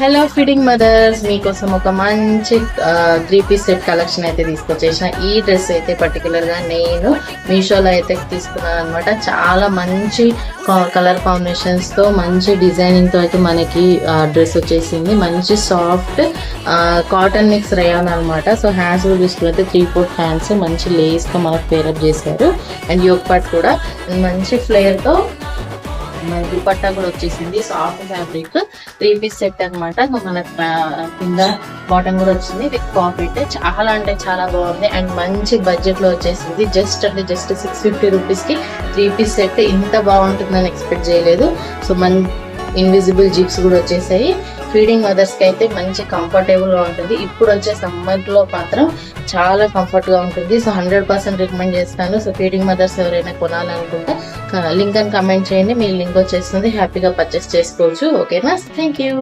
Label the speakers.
Speaker 1: Hello feeding mothers, మీకోసం ఒక మంచి 3-piece సెట్ కలెక్షన్ అయితే తీసుకొచ్చేసిన. ఈ డ్రెస్ అయితే పర్టికులర్ గా నేను మీషోలో అయితే తీసుకున్నాను అనమాట. చాలా మంచి కలర్ కాంబినేషన్స్ తో మంచి డిజైనింగ్ తో అయితే మనకి డ్రెస్ వచ్చేసింది. మంచి సాఫ్ట్ కాటన్ మిక్స్ రేయాన్ అనమాట. సో హ్యాండ్స్ కూడా చూసుకుంటే 3/4 హ్యాండ్స్ మంచి లేస్ తో మనకు పేరప్ చేశారు. అండ్ యోక్ పార్ట్ కూడా మంచి ఫ్లేర్ తో మన దుపట్టా కూడా వచ్చేసింది. సాఫ్ట్ ఫ్యాబ్రిక్ 3-piece సెట్ అనమాట. మన కింద బాటమ్ కూడా వచ్చింది విత్ పాకెట్. చాలా అంటే చాలా బాగుంది అండ్ మంచి బడ్జెట్ లో వచ్చేసింది. జస్ట్ 650 రూపీస్ కి 3-piece సెట్ ఇంత బాగుంటుందని ఎక్స్పెక్ట్ చేయలేదు. సో మన ఇన్విజిబుల్ జిప్స్ కూడా వచ్చేసాయి. ఫీడింగ్ మదర్స్ కి అయితే మంచి కంఫర్టబుల్ గా ఉంటుంది. ఇప్పుడు వచ్చే సమ్మర్ లో మాత్రం చాలా కంఫర్ట్ గా ఉంటుంది. సో 100% రికమెండ్ చేస్తాను. సో ఫీడింగ్ మదర్స్ ఎవరైనా కొనాలనుకుంటే లింక్ అని కమెంట్ చేయండి. మీ లింక్ వచ్చేస్తుంది, హ్యాపీగా పర్చేస్ చేసుకోవచ్చు. ఓకేనా? Thank you.